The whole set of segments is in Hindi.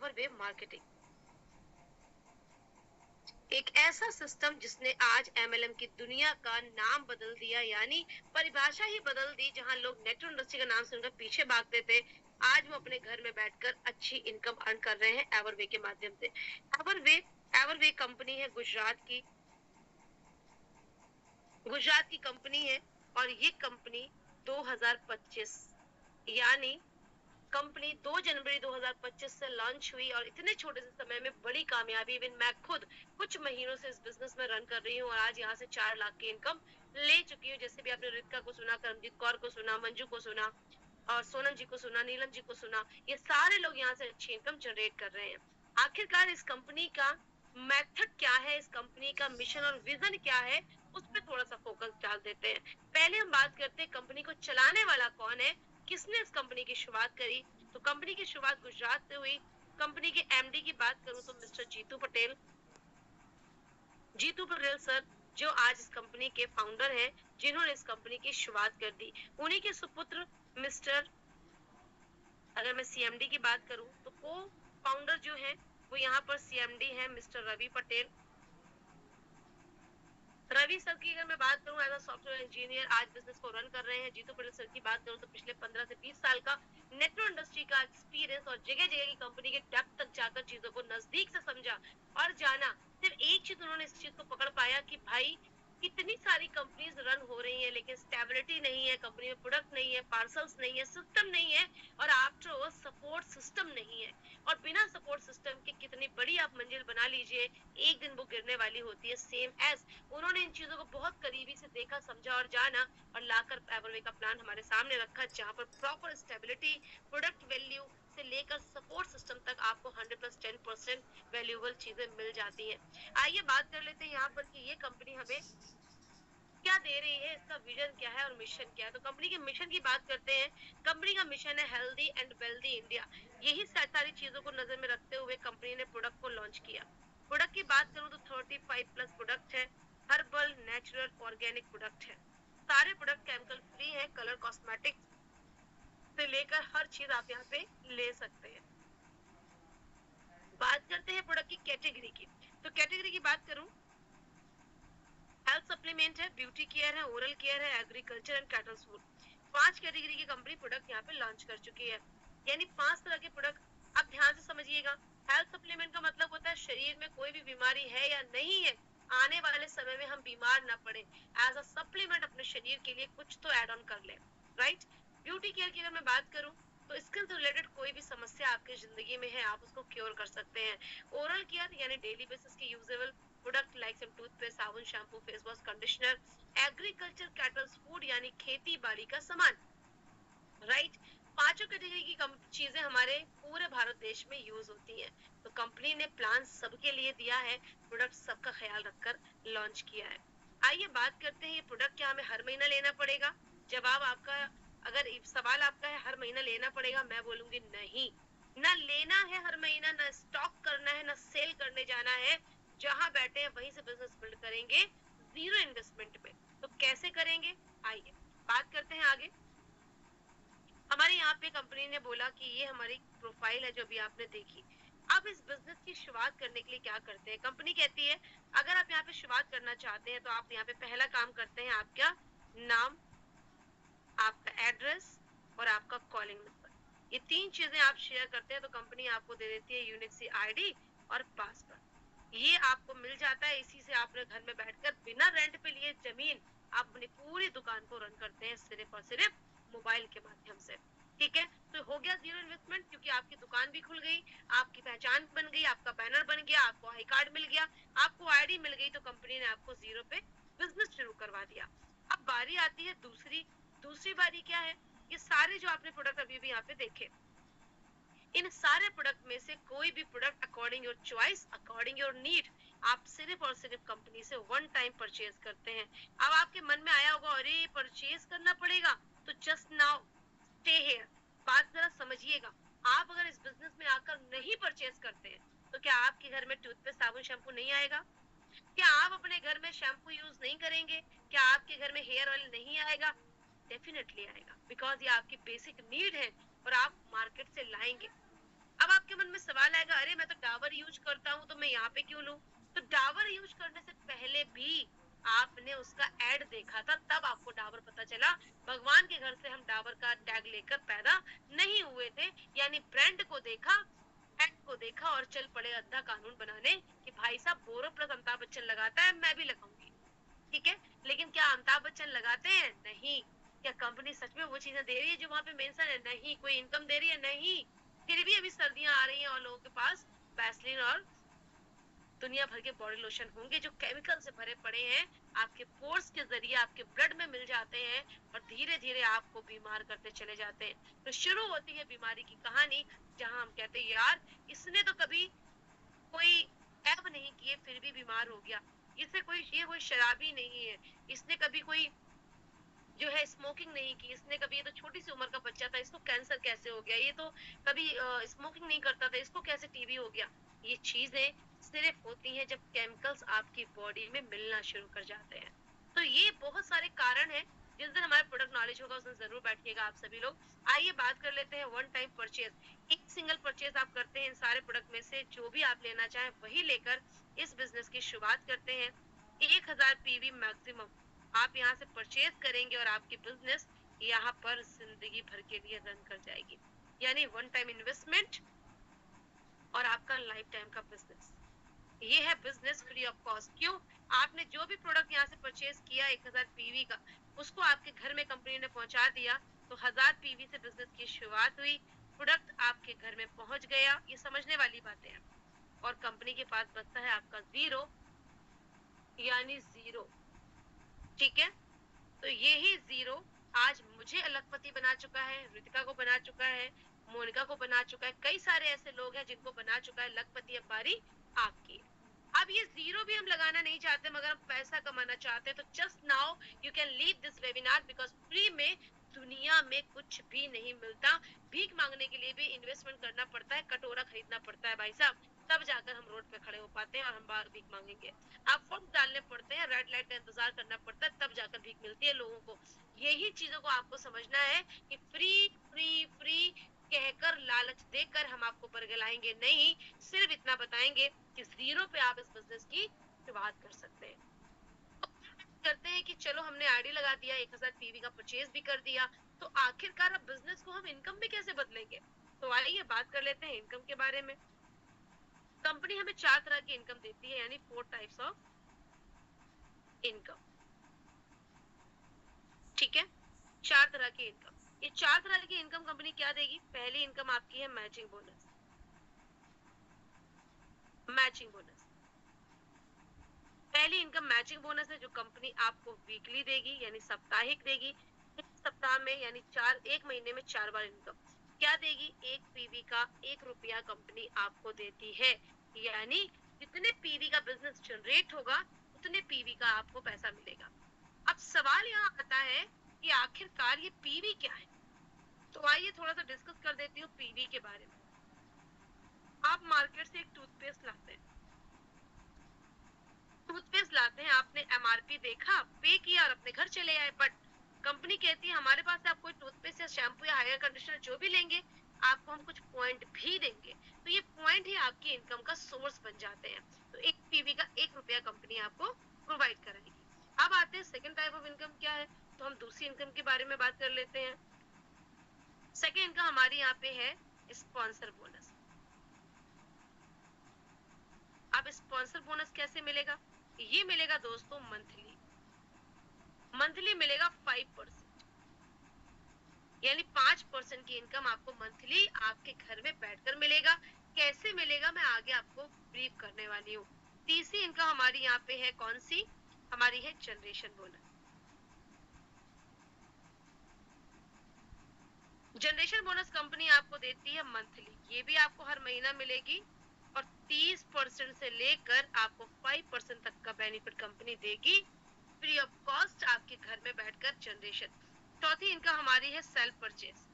एवरवे मार्केटिंग, एक ऐसा सिस्टम जिसने आज एमएलएम की दुनिया का नाम बदल दिया, यानी परिभाषा ही बदल दी। जहां लोग नेटवर्क इंडस्ट्री का नाम सुनकर पीछे भागते थे, आज वो अपने घर में बैठकर अच्छी इनकम अर्न कर रहे हैं एवरवे के माध्यम से। एवरवे एवरवे कंपनी है गुजरात की कंपनी है, और ये कंपनी 2025 यानी कंपनी 2 जनवरी 2025 से लॉन्च हुई, और इतने छोटे से समय में बड़ी कामयाबी। इवन मैं खुद कुछ महीनों से इस बिजनेस में रन कर रही हूँ और आज यहाँ से 4 लाख की इनकम ले चुकी हूँ। जैसे भी आपने रितिका को सुना, करमजीत कौर को सुना, मंजू को सुना, और सोनम जी को सुना, नीलम जी को सुना, ये सारे लोग यहाँ से अच्छी इनकम जनरेट कर रहे हैं। आखिरकार इस कंपनी का मेथड क्या है, इस कंपनी का मिशन और विजन क्या है, उस पर थोड़ा सा फोकस डाल देते हैं। पहले हम बात करते हैं कंपनी को चलाने वाला कौन है, किसने इस कंपनी की शुरुआत करी। तो कंपनी की शुरुआत गुजरात से हुई। कंपनी के एमडी की बात करूं तो मिस्टर जीतू पटेल सर, जो आज इस कंपनी के फाउंडर हैं, जिन्होंने इस कंपनी की शुरुआत कर दी। उन्हीं के सुपुत्र मिस्टर, अगर मैं सीएमडी की बात करूं तो को फाउंडर जो है वो यहाँ पर सीएमडी है मिस्टर रवि पटेल। रवि सर की अगर मैं बात करूं, एज अ सॉफ्टवेयर इंजीनियर आज बिजनेस को रन कर रहे हैं। जीतू पटेल सर की बात करूं तो पिछले 15 से 20 साल का नेटवर्क इंडस्ट्री का एक्सपीरियंस, और जगह जगह की कंपनी के डेप्थ तक जाकर चीजों को नजदीक से समझा और जाना। सिर्फ एक चीज उन्होंने इस चीज को पकड़ पाया कि भाई कितनी सारी कंपनीज रन हो रही हैं, लेकिन स्टेबिलिटी नहीं है, कंपनी में प्रोडक्ट नहीं है, पार्सल्स नहीं है, सिस्टम नहीं है, और आफ्टर ऑल सपोर्ट सिस्टम नहीं है। और बिना सपोर्ट सिस्टम के कितनी बड़ी आप मंजिल बना लीजिए, एक दिन वो गिरने वाली होती है। सेम एज उन्होंने इन चीजों को बहुत करीबी से देखा, समझा और जाना, और लाकर एवरवे का प्लान हमारे सामने रखा, जहां पर प्रॉपर स्टेबिलिटी, प्रोडक्ट वैल्यू से लेकर सपोर्ट सिस्टम तक आपको 100+10% वैल्यूएबल चीजें मिल जाती हैं। आइए बात कर लेते हैं यहाँ पर कि ये कंपनी हमें क्या दे रही है, इसका विजन क्या है और मिशन क्या है। तो कंपनी के मिशन की बात करते हैं। कंपनी का मिशन है हेल्दी एंड वेल्दी इंडिया। यही सारी चीजों को नजर में रखते हुए कंपनी ने प्रोडक्ट को लॉन्च किया। प्रोडक्ट की बात करूं तो 35+ प्रोडक्ट है, हर्बल, नेचुरल, ऑर्गेनिक प्रोडक्ट है। सारे प्रोडक्ट केमिकल फ्री है, कलर कॉस्मेटिक से लेकर हर चीज आप यहाँ पे ले सकते हैं। बात करते हैं प्रोडक्ट की कैटेगरी की। तो कैटेगरी की बात करूं, हेल्थ सप्लीमेंट है, ब्यूटी केयर है, ओरल केयर है, agriculture and cattle food. 5 category की कंपनी प्रोडक्ट यहाँ पे लॉन्च कर चुकी है, यानी 5 तरह के प्रोडक्ट। आप ध्यान से समझिएगा, हेल्थ सप्लीमेंट का मतलब होता है शरीर में कोई भी बीमारी है या नहीं है, आने वाले समय में हम बीमार ना पड़े, एज अ सप्लीमेंट अपने शरीर के लिए कुछ तो एड ऑन कर ले, राइट। ब्यूटी केयर की अगर मैं बात करूं तो स्किन से रिलेटेड कोई भी समस्या आपकी जिंदगी में है, आप उसको क्योर कर सकते हैं। ओरल केयर यानी डेली बेसिस के usable product like some toothpaste, साबुन, shampoo, face wash, conditioner. Agriculture cattle food यानी खेती बाड़ी का सामान, राइट। 5 कैटेगरी की चीजें हमारे पूरे भारत देश में यूज होती हैं। तो कंपनी ने प्लान सबके लिए दिया है, प्रोडक्ट सबका ख्याल रखकर लॉन्च किया है। आइए बात करते हैं ये प्रोडक्ट क्या हमें हर महीना लेना पड़ेगा। जवाब आपका, अगर सवाल आपका है हर महीना लेना पड़ेगा, मैं बोलूंगी नहीं, ना लेना है हर महीना, ना स्टॉक करना है, ना सेल करने जाना है। जहां बैठे हैं वहीं से बिजनेस बिल्ड करेंगे, जीरो इन्वेस्टमेंट में। तो कैसे करेंगे, आइए बात करते हैं आगे। हमारे यहाँ पे कंपनी ने बोला कि ये हमारी प्रोफाइल है जो अभी आपने देखी। अब इस बिजनेस की शुरुआत करने के लिए क्या करते हैं, कंपनी कहती है अगर आप यहाँ पे शुरुआत करना चाहते हैं तो आप यहाँ पे पहला काम करते हैं, आपका नाम, आपका एड्रेस और आपका कॉलिंग नंबर। ये 3 चीजें आप शेयर करते हैं तो कंपनी आपको दे देती है यूनिक सी आईडी और पासवर्ड। ये आपको मिल जाता है, इसी से आपने घर में बैठकर बिना रेंट पे लिए जमीन आप अपनी पूरी दुकान को रन करते हैं, सिर्फ और सिर्फ मोबाइल के माध्यम से। ठीक है, तो हो गया जीरो इन्वेस्टमेंट, क्योंकि आपकी दुकान भी खुल गई, आपकी पहचान बन गई, आपका बैनर बन गया, आपको आई कार्ड मिल गया, आपको आईडी मिल गई, तो कंपनी ने आपको जीरो पे बिजनेस शुरू करवा दिया। अब बारी आती है दूसरी बारी क्या है, ये सारे जो आपने प्रोडक्ट अभी भी यहाँ पे देखे, इन सारे प्रोडक्ट में से कोई भी product according your choice, according your need, आप सिर्फ और सिर्फ कंपनी से वन टाइम परचेज करते हैं। अब आपके मन में आया होगा अरे परचेज करना पड़ेगा, तो जस्ट नाउ स्टे हियर, बात जरा समझिएगा। आप अगर इस बिजनेस में आकर नहीं परचेज करते हैं तो क्या आपके घर में टूथपेस्ट, साबुन, शैम्पू नहीं आएगा? क्या आप अपने घर में शैम्पू यूज नहीं करेंगे? क्या आपके घर में हेयर ऑयल नहीं आएगा? डेफिनेटली आएगा, बिकॉज ये आपकी बेसिक नीड है और आप मार्केट से लाएंगे। अब आपके मन में सवाल आएगा, अरे मैं तो डाबर यूज करता हूँ तो मैं यहाँ पे क्यों लूं? तो डाबर यूज करने से पहले भी आपने उसका एड देखा था, तब आपको डाबर पता चला। भगवान के घर से हम डाबर का टैग लेकर पैदा नहीं हुए थे, यानी ब्रांड को देखा, एड को देखा और चल पड़े अंधा कानून बनाने कि भाई साहब बोरो प्लस अमिताभ बच्चन लगाता है, मैं भी लगाऊंगी। ठीक है, लेकिन क्या अमिताभ बच्चन लगाते हैं? नहीं। क्या कंपनी सच में वो चीजें दे रही है जो वहां पे मेंशन है? नहीं। कोई इनकम दे रही है? नहीं। फिर भी अभी सर्दियां आ रही हैं और लोगों के पास वैसलीन और दुनिया भर के बॉडी लोशन होंगे जो केमिकल से भरे पड़े हैं, आपके पोर्स के जरिए आपके ब्लड में मिल जाते हैं और धीरे धीरे आपको बीमार करते चले जाते हैं। तो शुरू होती है बीमारी की कहानी, जहां हम कहते हैं यार इसने तो कभी कोई ऐब नहीं किए फिर भी बीमार हो गया, इससे कोई शराबी नहीं है, इसने कभी कोई जो है स्मोकिंग नहीं की, इसने कभी, ये तो छोटी सी उम्र का बच्चा था, इसको कैंसर कैसे हो गया, ये तो कभी स्मोकिंग नहीं करता था, इसको कैसे टीबी हो गया। ये चीजें सिर्फ होती हैं जब केमिकल्स आपकी बॉडी में मिलना शुरू कर जाते हैं। तो ये बहुत सारे कारण हैं। जिस दिन हमारा प्रोडक्ट नॉलेज होगा उस दिन जरूर बैठिएगा आप सभी लोग। आइए बात कर लेते हैं वन टाइम परचेज। एक सिंगल परचेज आप करते हैं इन सारे प्रोडक्ट में से, जो भी आप लेना चाहें वही लेकर इस बिजनेस की शुरुआत करते हैं। 1000 पीवी मैक्सिमम आप यहाँ से परचेज करेंगे और आपकी बिजनेस यहाँ पर जिंदगी भर के लिए रन कर जाएगी। यानी वन टाइम इन्वेस्टमेंट और आपका लाइफ टाइम का बिजनेस। ये है बिजनेस फ्री ऑफ कॉस्ट। क्यों? आपने जो भी प्रोडक्ट यहाँ से परचेज किया 1000 पीवी का, उसको आपके घर में कंपनी ने पहुंचा दिया, तो 1000 पीवी से बिजनेस की शुरुआत हुई, प्रोडक्ट आपके घर में पहुंच गया। ये समझने वाली बातें हैं। और कंपनी के पास बचता है आपका जीरो, यानी जीरो। ठीक है, तो यही जीरो आज मुझे अलगपति बना चुका है, रितिका को बना चुका है, मोनिका को बना चुका है, कई सारे ऐसे लोग हैं जिनको बना चुका है लखपति। अब बारी आपकी। अब ये जीरो भी हम लगाना नहीं चाहते, मगर हम पैसा कमाना चाहते हैं, तो just now you can leave this webinar, because free में दुनिया में कुछ भी नहीं मिलता। भीख मांगने के लिए भी इन्वेस्टमेंट करना पड़ता है, कटोरा खरीदना पड़ता है भाई साहब, तब जाकर हम रोड पे खड़े हो पाते हैं और हम बाहर भीख मांगेंगे। आप फॉर्म डालने पड़ते हैं, रेड लाइट का इंतजार करना पड़ता है, तब जाकर भीख मिलती है लोगों को। यही चीजों को आपको समझना है कि फ्री फ्री फ्री कहकर, लालच देकर हम आपको बरगलाएंगे नहीं। सिर्फ इतना बताएंगे कि जीरो पे आप इस बिजनेस की शुरुआत कर सकते हैं। करते हैं कि चलो हमने आईडी लगा दिया, 1000 पीवी का परचेज भी कर दिया, तो आखिरकार अब बिजनेस को हम इनकम में कैसे बदलेंगे? तो आइए बात कर लेते हैं इनकम के बारे में। कंपनी हमें 4 तरह की इनकम देती है, यानी 4 टाइप्स ऑफ इनकम। ठीक है, 4 तरह की इनकम। ये 4 तरह की इनकम कंपनी क्या देगी? पहली इनकम आपकी है मैचिंग बोनस। मैचिंग बोनस, पहली इनकम मैचिंग बोनस है, जो कंपनी आपको वीकली देगी, यानी साप्ताहिक देगी। एक सप्ताह में यानी एक महीने में 4 बार इनकम क्या देगी? 1 पीवी का 1 रुपया कंपनी आपको देती है, यानी जितने पीवी का बिजनेस जनरेट होगा उतने पीवी का आपको पैसा मिलेगा। अब सवाल यहाँ आता है कि आखिरकार ये पीवी क्या है? तो आइए थोड़ा सा डिस्कस कर देती हूँ पीवी के बारे में। आप मार्केट से एक टूथपेस्ट लाते हैं, आपने एमआरपी देखा, पे किया और अपने घर चले आए, बट कंपनी कहती है हमारे पास से आप कोई टूथपेस्ट या शैम्पू या हेयर कंडीशनर जो भी लेंगे, आपको हम कुछ पॉइंट भी देंगे। तो ये पॉइंट ही आपकी इनकम का सोर्स बन जाते हैं। तो एक पीवी का 1 रुपया कंपनी आपको प्रोवाइड कराएगी। अब आते हैं सेकंड टाइप ऑफ इनकम क्या है, तो हम दूसरी इनकम के बारे में बात कर लेते हैं। सेकंड इनकम हमारी यहाँ पे है स्पॉन्सर बोनस। अब स्पॉन्सर बोनस कैसे मिलेगा? ये मिलेगा दोस्तों मंथली। मंथली मिलेगा 5%, यानी 5% की इनकम आपको मंथली आपके घर में बैठकर मिलेगा। कैसे मिलेगा मैं आगे आपको ब्रीफ करने वाली हूँ। तीसरी इनकम हमारी यहाँ पे है कौन सी? हमारी है generation bonus. Generation bonus company आपको देती है मंथली, ये भी आपको हर महीना मिलेगी और 30% से लेकर आपको 5% तक का बेनिफिट कंपनी देगी फ्री ऑफ कॉस्ट आपके घर में बैठकर जनरेशन। चौथी इनकम हमारी है self purchase.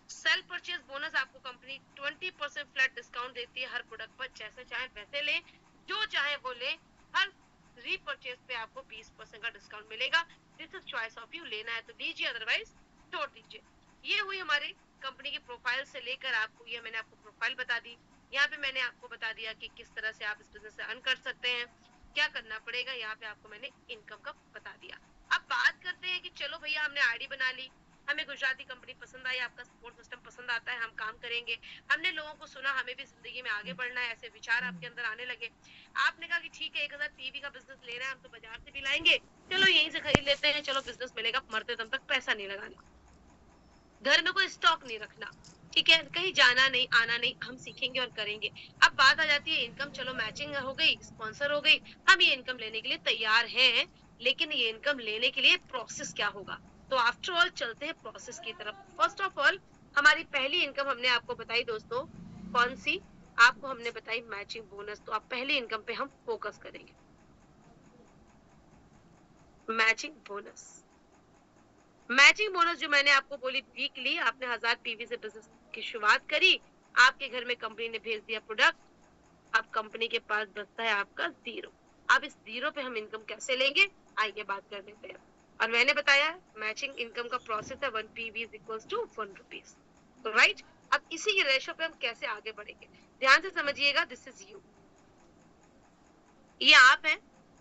Self purchase bonus आपको कंपनी 20% फ्लैट डिस्काउंट देती है हर प्रोडक्ट पर, जैसे चाहे वैसे ले, जो चाहे वो ले, हर रीपरचेज पे आपको 20% का डिस्काउंट मिलेगा। This is choice of you, लेना है तो लीजिए, अदरवाइज छोड़ दीजिए। ये हुई हमारी कंपनी की प्रोफाइल से लेकर आपको, ये मैंने आपको प्रोफाइल बता दी, यहाँ पे मैंने आपको बता दिया कि किस तरह से आप इस बिजनेस से अर्न कर सकते हैं, क्या करना पड़ेगा, यहाँ पे आपको मैंने इनकम का बता दिया। अब बात करते हैं कि चलो भैया हमने आईडी बना ली, हमें गुजराती कंपनी पसंद आई, आपका सपोर्ट सिस्टम पसंद आता है, हम काम करेंगे, हमने लोगों को सुना, हमें भी जिंदगी में आगे बढ़ना है, ऐसे विचार आपके अंदर आने लगे। आपने कहा कि ठीक है 1000 पीवी का बिजनेस ले रहे हैं, हम तो बाजार से भी लाएंगे, चलो यहीं से खरीद लेते हैं, चलो बिजनेस मिलेगा, मरते दम तक पैसा नहीं लगाना, घर में कोई स्टॉक नहीं रखना, ठीक है, कहीं जाना नहीं आना नहीं, हम सीखेंगे और करेंगे। अब बात आ जाती है इनकम, चलो मैचिंग हो गई, स्पॉन्सर हो गई, हम ये इनकम लेने के लिए तैयार हैं, लेकिन ये इनकम लेने के लिए प्रोसेस क्या होगा? तो आफ्टर ऑल चलते हैं प्रोसेस की तरफ। फर्स्ट ऑफ ऑल हमारी पहली इनकम हमने आपको बताई दोस्तों, कौन सी? आपको हमने बताई मैचिंग बोनस। तो आप पहली इनकम पे हम फोकस करेंगे, मैचिंग बोनस। मैचिंग बोनस जो मैंने आपको बोली, वीकली आपने 1000 पीवी से बिजनेस की शुरुआत करी, आपके घर में कंपनी ने भेज दिया प्रोडक्ट, अब कंपनी के पास बचता है आपका 0। अब इस 0 पे हम इनकम कैसे लेंगे, आइए बात कर लेते हैं। और मैंने बताया मैचिंग इनकम का प्रोसेस है 1 PV is equals to 1 rupees, तो राइट। अब इसी के रेशो पे हम कैसे आगे बढ़ेंगे, ध्यान से समझिएगा। दिस इज यू, ये आप हैं,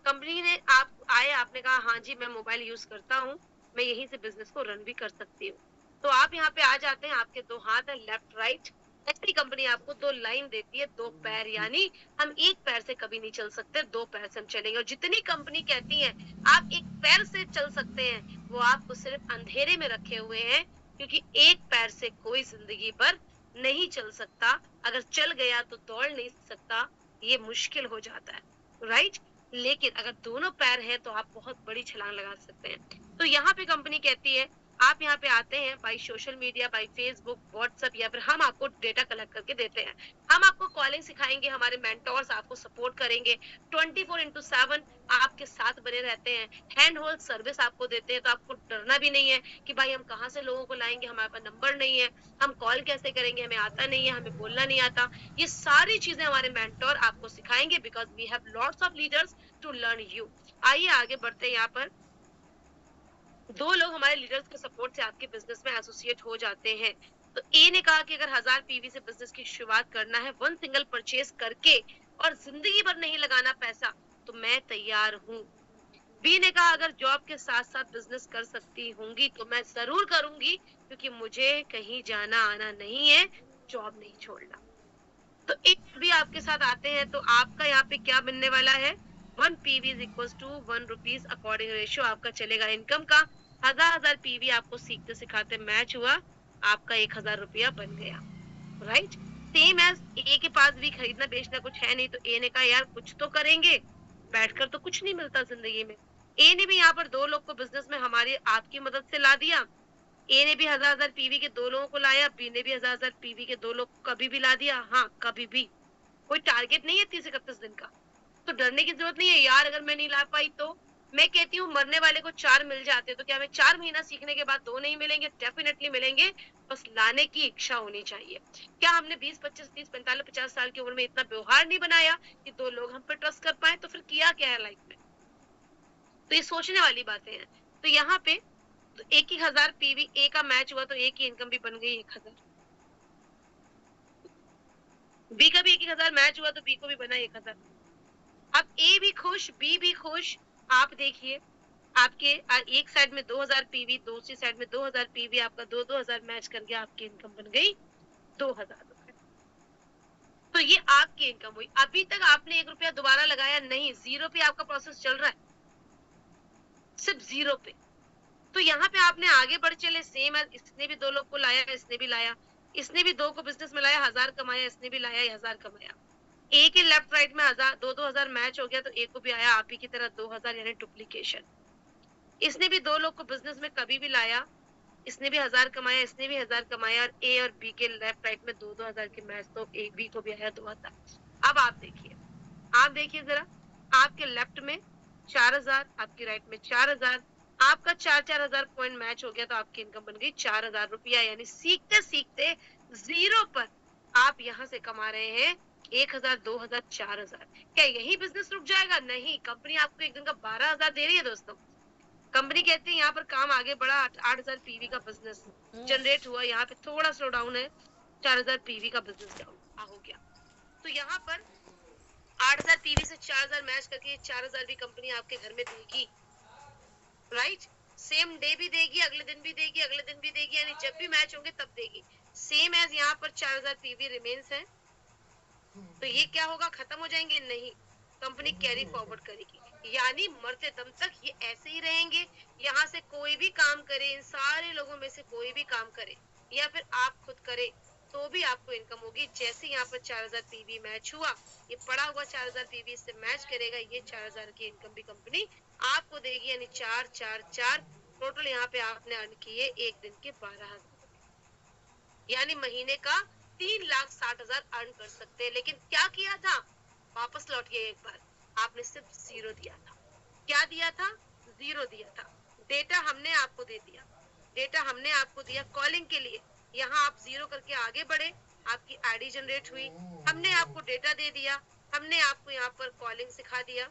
कंपनी ने आप आए, आपने कहा हाँ जी मैं मोबाइल यूज करता हूँ, मैं यहीं से बिजनेस को रन भी कर सकती हूँ, तो आप यहाँ पे आ जाते हैं, आपके 2 हाथ है, लेफ्ट राइट। ऐसी कंपनी आपको 2 लाइन देती है, 2 पैर, यानी हम एक पैर से कभी नहीं चल सकते, 2 पैर से हम चलेंगे। और जितनी कंपनी कहती है आप एक पैर से चल सकते हैं, वो आपको सिर्फ अंधेरे में रखे हुए हैं, क्योंकि एक पैर से कोई जिंदगी भर नहीं चल सकता, अगर चल गया तो दौड़ नहीं सकता, ये मुश्किल हो जाता है, राइट। लेकिन अगर दोनों पैर है तो आप बहुत बड़ी छलांग लगा सकते हैं। तो यहाँ पे कंपनी कहती है आप यहाँ पे आते हैं by social media, by Facebook, WhatsApp, या फिर हम आपको डेटा कलेक्ट करके देते हैं, हम आपको कॉलिंग सिखाएंगे, हमारे मेंटोर्स आपको सपोर्ट करेंगे, 24/7 आपके साथ बने रहते हैं, हैंड होल्ड सर्विस आपको देते हैं, तो आपको डरना भी नहीं है कि भाई हम कहाँ से लोगों को लाएंगे, हमारे पास नंबर नहीं है, हम कॉल कैसे करेंगे, हमें आता नहीं है, हमें बोलना नहीं आता। ये सारी चीजें हमारे मेंटोर आपको सिखाएंगे, because we have lots of leaders to learn you. आइए आगे बढ़ते हैं। यहाँ पर 2 लोग हमारे लीडर्स के सपोर्ट से आपके बिजनेस में एसोसिएट हो जाते हैं। तो ए ने कहा कि अगर 1000 पीवी से बिजनेस की शुरुआत करना है, 1 सिंगल परचेज करके, और जिंदगी भर नहीं लगाना पैसा, तो मैं तैयार हूँ। बी ने कहा अगर जॉब के साथ साथ बिजनेस कर सकती होंगी तो मैं जरूर करूंगी, क्योंकि मुझे कहीं जाना आना नहीं है, जॉब नहीं छोड़ना। तो एक भी आपके साथ आते हैं, तो आपका यहाँ पे क्या बनने वाला है, 1 PV is equal to 1 rupees, according ratio आपका चलेगा इनकम का। 1000 पीवी आपको सीखते सिखाते मैच हुआ, आपका 1000 रुपया बन गया, राइट। सेम एज ए के पास भी खरीदना बेचना कुछ है नहीं, तो ए ने कहा यार कुछ तो करेंगे, बैठकर तो कुछ नहीं मिलता जिंदगी में। ए ने भी यहाँ पर 2 लोग को बिजनेस में हमारी आपकी मदद से ला दिया, ए ने भी 1000 पीवी के 2 लोगों को लाया, बी ने भी 1000 पीवी के 2 लोग को कभी भी ला दिया। हाँ कभी भी, कोई टारगेट नहीं है 30-31 दिन का, तो डरने की जरूरत नहीं है यार अगर मैं नहीं ला पाई तो। मैं कहती हूँ मरने वाले को 4 मिल जाते हैं, तो क्या हमें 4 महीना सीखने के बाद 2 नहीं मिलेंगे? डेफिनेटली मिलेंगे, बस लाने की इच्छा होनी चाहिए। क्या हमने 20, 25, 30, 45, 50 साल की उम्र में इतना व्यवहार नहीं बनाया कि 2 लोग हम पर ट्रस्ट कर पाए? तो फिर किया क्या है लाइफ में? तो ये सोचने वाली बातें हैं। तो यहाँ पे तो 1000 पीवी ए का मैच हुआ, तो ए की इनकम भी बन गई 1000, बी का भी 1000 मैच हुआ तो बी को भी बना 1000। अब ए भी खुश, बी भी खुश। आप देखिए आपके एक साइड में 2000 पीवी, दूसरी साइड में 2000 पीवी, आपका 2-2000 मैच करके आपकी इनकम बन गई 2000 रुपए। तो ये आपकी इनकम हुई। अभी तक आपने 1 रुपया दोबारा लगाया नहीं, 0 पे आपका प्रोसेस चल रहा है, सिर्फ 0 पे। तो यहाँ पे आपने आगे बढ़ चले, सेम है, इसने भी 2 लोग को लाया, इसने भी लाया, इसने भी 2 को बिजनेस में लाया, 1000 कमाया, इसने भी लाया 1000 कमाया। ए के लेफ्ट राइट में 1000 2-2000 मैच हो गया, तो ए को भी आया आप ही की तरह 2000, यानी डुप्लीकेशन। इसने भी 2 लोग को बिजनेस में कभी भी लाया, इसने भी 1000 कमाया, इसने भी 1000 कमाया, और ए और बी के लेफ्ट राइट में 2-2 हजार के मैच, तो ए बी को भी आया 2000। अब आप देखिए जरा, आपके लेफ्ट में 4000, आपके राइट में 4000, आपका 4-4 हजार पॉइंट मैच हो गया, तो आपकी इनकम बन गई 4000 रुपया। यानी सीखते सीखते 0 पर आप यहाँ से कमा रहे हैं 1000, 2000, 4000। क्या यही बिजनेस रुक जाएगा? नहीं, कंपनी आपको एक दिन का 12000 दे रही है दोस्तों। कंपनी कहती है यहाँ पर काम आगे बढ़ा, 8,000 पीवी का बिजनेस जनरेट हुआ, यहाँ पे थोड़ा स्लो डाउन है, 4,000 पीवी का बिजनेस डाउन हो गया। तो यहाँ पर 8,000 पीवी से 4,000 मैच करके 4,000 भी कंपनी आपके घर में देगी, राइट? सेम डे भी देगी, अगले दिन भी देगी, अगले दिन भी देगी, यानी जब भी मैच होंगे तब देगी। सेम एज यहाँ पर 4,000 पीवी रिमेन्स है, तो ये क्या होगा, खत्म हो जाएंगे? नहीं, कंपनी कैरी फॉरवर्ड करेगी, यानी मरते दम तक ये ऐसे ही रहेंगे। यहाँ से कोई भी काम करे, इन सारे लोगों में से कोई भी काम करे या फिर आप खुद करे तो भी आपको इनकम होगी। जैसे यहाँ पर 4,000 पीवी मैच हुआ, ये पड़ा हुआ 4,000 पीवी इससे मैच करेगा, ये 4,000 की इनकम भी कंपनी आपको देगी, यानी 4 4 4 टोटल यहाँ पे आपने अर्न किए एक दिन के 12,000, यानी महीने का 3,60,000 अर्न कर सकते हैं। लेकिन क्या किया था, वापस लौटिए एक बार, आपने सिर्फ 0 दिया था। क्या दिया था? 0 दिया था। डेटा हमने आपको दे दिया, डेटा हमने आपको दिया कॉलिंग के लिए, यहाँ आप 0 करके आगे बढ़े, आपकी आईडी जनरेट हुई, हमने आपको डेटा दे दिया, हमने आपको यहाँ पर कॉलिंग सिखा दिया,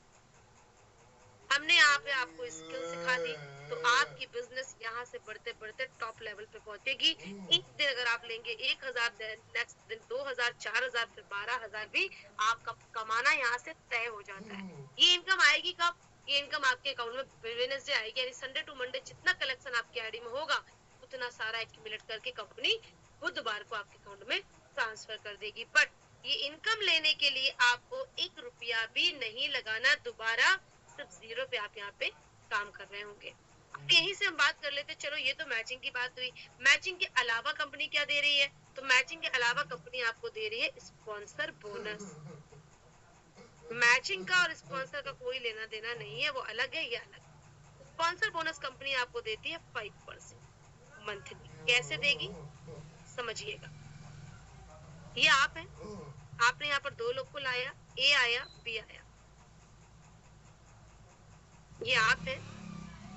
हमने यहाँ पे आपको स्किल सिखा दी, तो आपकी बिजनेस यहाँ से बढ़ते बढ़ते टॉप लेवल पे पहुंचेगी। एक दिन अगर आप लेंगे 1,000, नेक्स्ट दिन 2,000, 4,000, फिर 12,000 भी आपका कमाना यहाँ से तय हो जाता है। ये इनकम आएगी कब? ये इनकम आपके अकाउंट में वेडनेसडे आएगी, यानी संडे टू मंडे जितना कलेक्शन आपकी आईडी में होगा उतना सारा एक्यूमुलेट करके कंपनी बुधवार को आपके अकाउंट में ट्रांसफर कर देगी। बट ये इनकम लेने के लिए आपको 1 रुपया भी नहीं लगाना, दोबारा सिर्फ 0 पे आप यहाँ पे काम कर रहे होंगे। यहीं से हम बात कर लेते, चलो ये तो मैचिंग की बात हुई, मैचिंग के अलावा कंपनी क्या दे रही है? तो मैचिंग के अलावा कंपनी आपको दे रही है स्पॉन्सर बोनस। मैचिंग का और स्पॉन्सर का कोई लेना देना नहीं है, वो अलग है, ये अलग। स्पॉन्सर बोनस कंपनी आपको देती है 5% मंथली। कैसे देगी समझिएगा, ये आप है, आपने यहाँ पर 2 लोग को लाया, ए आया, बी आया, ये आप है,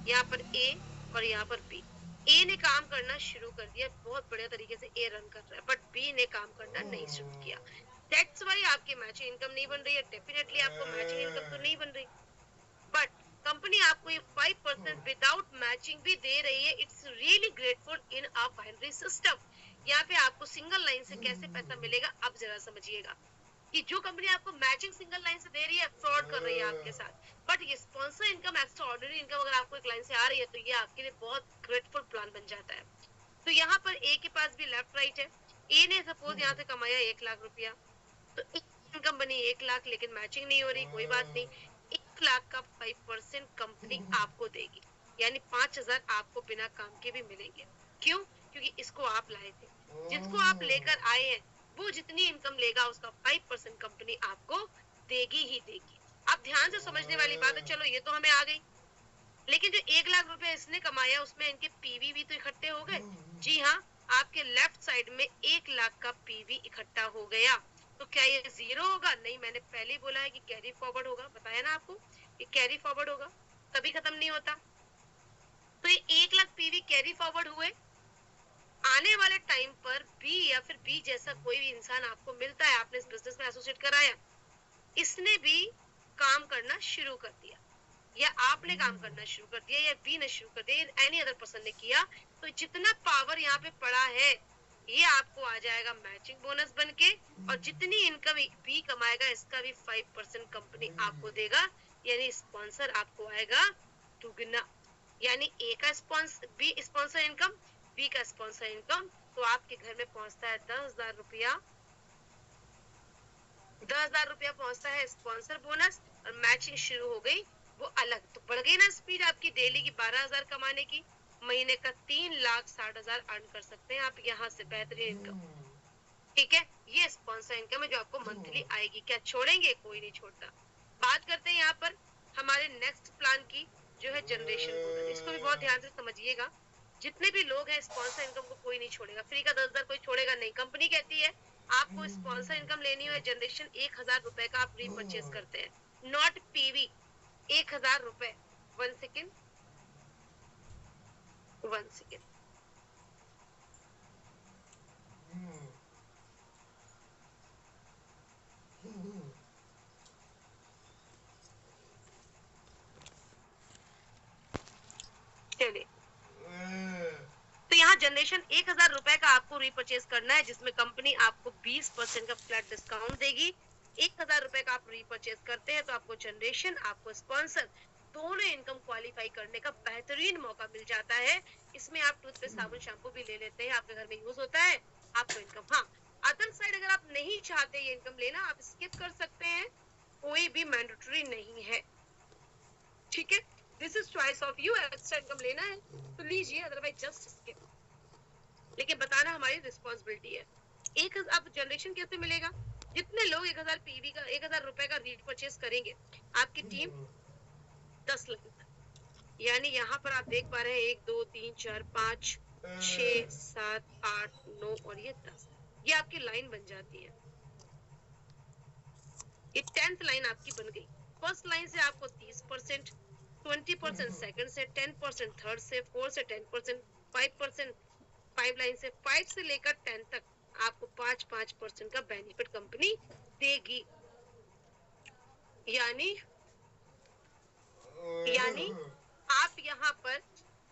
यहाँ पर ए और यहाँ पर बी। ए ने काम करना शुरू कर दिया, बहुत बढ़िया तरीके से ए रन कर रहा है, बट बी ने काम करना नहीं शुरू किया। दैट्स व्हाई आपकी मैचिंग इनकम नहीं बन रही है। डेफिनेटली आपको मैचिंग इनकम तो नहीं बन रही, बट कंपनी आपको ये 5% विदाउट मैचिंग भी दे रही है। It's really grateful in a binary system. यहाँ पे आपको सिंगल लाइन से कैसे पैसा मिलेगा अब जरा समझिएगा, कि जो कंपनी आपको मैचिंग सिंगल लाइन से दे रही है, फ्रॉड कर रही है आपके साथ। बट ये sponsor income, extra ordinary income अगर आपको एक लाइन से आ रही है तो ये आपके लिए बहुत ग्रेटफुल प्लान बन जाता है। तो यहाँ पर ए के पास भी लेफ्ट राइट है। ए ने सपोज यहाँ से कमाया 1,00,000 रुपया, तो इनकम बनी 1,00,000, लेकिन मैचिंग नहीं हो रही, कोई बात नहीं, 1,00,000 का 5% कंपनी आपको देगी, यानी 5,000 आपको बिना काम के भी मिलेंगे। क्यों? क्योंकि इसको आप लाए थे, जिसको आप लेकर आए हैं वो जितनी इनकम लेगा उसका 5% कंपनी आपको देगी ही देगी। अब ध्यान से समझने वाली बात है, चलो ये तो हमें आ गई, लेकिन जो 1,00,000 रुपए इसने कमाया उसमें इनके पीवी भी तो इकट्ठे हो गए। जी हाँ, आपके लेफ्ट साइड में 1,00,000 का पीवी इकट्ठा हो गया। तो क्या ये 0 होगा? नहीं, मैंने पहले ही बोला है कि कैरी फॉरवर्ड होगा, बताया ना आपको, ये कैरी फॉरवर्ड होगा, कभी खत्म नहीं होता। तो ये 1,00,000 पीवी कैरी फॉरवर्ड हुए, आने वाले टाइम पर बी या फिर बी जैसा कोई भी इंसान आपको मिलता है, आपने इस बिजनेस में एसोसिएट कराया, इसने भी काम करना शुरू कर दिया, या आपने काम करना शुरू कर दिया, या बी ने शुरू कर दिया, एनी अदर पर्सन ने किया, तो जितना पावर यहाँ पे पड़ा है ये आपको आ जाएगा मैचिंग बोनस बन के, और जितनी इनकम बी कमाएगा इसका भी 5% कंपनी आपको देगा, यानी स्पॉन्सर आपको आएगा दुगना, यानी ए का sponsor, B sponsor income, B का स्पॉन्सर इनकम, तो आपके घर में पहुंचता है 10,000 रुपया, 10,000 रुपया पहुंचता है स्पॉन्सर बोनस, और मैचिंग शुरू हो गई वो अलग। तो बढ़ गई ना स्पीड आपकी डेली की 12,000 कमाने की, महीने का 3,60,000 अर्न कर सकते हैं आप यहाँ से, बेहतरीन इनकम। ठीक है, ये स्पॉन्सर इनकम है जो आपको मंथली आएगी। क्या छोड़ेंगे? कोई नहीं छोड़ता। बात करते हैं यहाँ पर हमारे नेक्स्ट प्लान की, जो है जनरेशन बोनस। इसको भी बहुत ध्यान से समझिएगा, जितने भी लोग हैं स्पॉन्सर इनकम को कोई नहीं छोड़ेगा, फ्री का 10,000 कोई छोड़ेगा नहीं। कंपनी कहती है आपको स्पॉन्सर इनकम लेनी हो जनरेशन, 1,000 रुपए का आप रीपरचेज करते हैं, नॉट पीवी, 1,000 रुपए। 1 सेकेंड, 1 सेकेंड, ले ले। तो यहाँ जनरेशन 1000 रुपए का आपको रीपर्चेज करना है, जिसमें कंपनी आपको 20% का फ्लैट डिस्काउंट देगी। 1000 रुपए का आप रीपर्चेज करते हैं तो आपको जनरेशन, आपको स्पॉन्सर, दोनों इनकम क्वालिफाई करने का बेहतरीन मौका मिल जाता है। इसमें आप टूथपेस्ट, साबुन, शैम्पू भी ले लेते हैं, आपके घर में यूज होता है, आपको इनकम। हाँ, अदर साइड अगर आप नहीं चाहते ये इनकम लेना, आप स्किप कर सकते हैं, कोई भी मैंडेटरी नहीं है, ठीक है। This is choice of you, extra income लेना है तो लीजिए, अदरवाइज जस्ट स्किप। लेकिन बताना हमारी रिस्पॉन्सिबिलिटी है। एक अब जनरेशन कैसे मिलेगा? जितने लोग 1000 पीवी का 1000 रुपए का रीपर्चेज करेंगे, आपकी टीम 10 लाख, यानी यहाँ पर आप देख पा रहे हैं 1 2 3 4 5 6 7 8 9 और ये 10, ये आपकी लाइन बन जाती है। ये 10th लाइन आपकी बन गई। फर्स्ट लाइन से आपको 30%, 20% सेकंड से, 10% थर्ड से, 4 से 10%, 5% 5 लाइन से, 5 से लेकर 10 तक आपको 5% का बेनिफिट कंपनी देगी। यानी आप यहाँ पर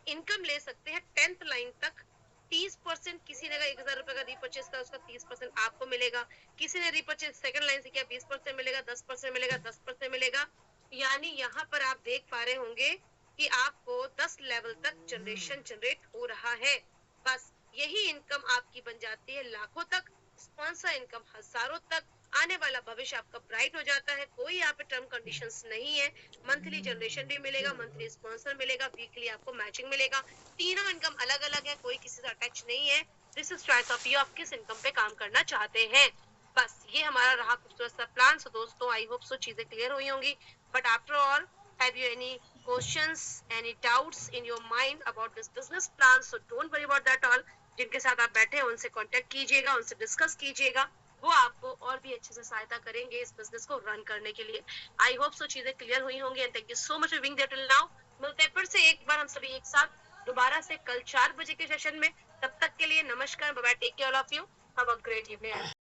इनकम ले सकते हैं 10th लाइन तक। 30% किसी ने 1000 रुपए का रीपर्चेज का, उसका 30% आपको मिलेगा। किसी ने रीपर्चेज सेकंड लाइन से किया, 20% मिलेगा, 10% मिलेगा, 10% मिलेगा। यानी यहाँ पर आप देख पा रहे होंगे कि आपको 10 लेवल तक जनरेशन जनरेट हो रहा है। बस यही इनकम आपकी बन जाती है लाखों तक, स्पॉन्सर इनकम हजारों तक। आने वाला भविष्य आपका ब्राइट हो जाता है। कोई यहाँ पे टर्म कंडीशंस नहीं है। मंथली जनरेशन भी मिलेगा, मंथली स्पॉन्सर मिलेगा, वीकली आपको मैचिंग मिलेगा। तीनों इनकम अलग अलग है, कोई किसी से अटैच नहीं है। This is choice of you, आप किस इनकम पे काम करना चाहते हैं। बस ये हमारा रहा खूबसूरत सा प्लान। सो दोस्तों, आई होप सो चीजें क्लियर हुई होंगी। But after all, have you any questions, any doubts in your mind about this business plan? So don't worry about that all. जिनके साथ आप बैठे हैं उनसे कांटेक्ट कीजिएगा, उनसे डिस्कस कीजिएगा, वो आपको और भी अच्छे से सहायता करेंगे इस बिजनेस को रन करने के लिए। आई होप सो चीजें क्लियर हुई होंगी and thank you so much for being there till now. मिलते हैं फिर से एक बार हम सभी एक साथ दोबारा से कल 4 बजे के सेशन में। तब तक के लिए नमस्कार, bye bye, take care all of you, have a great evening.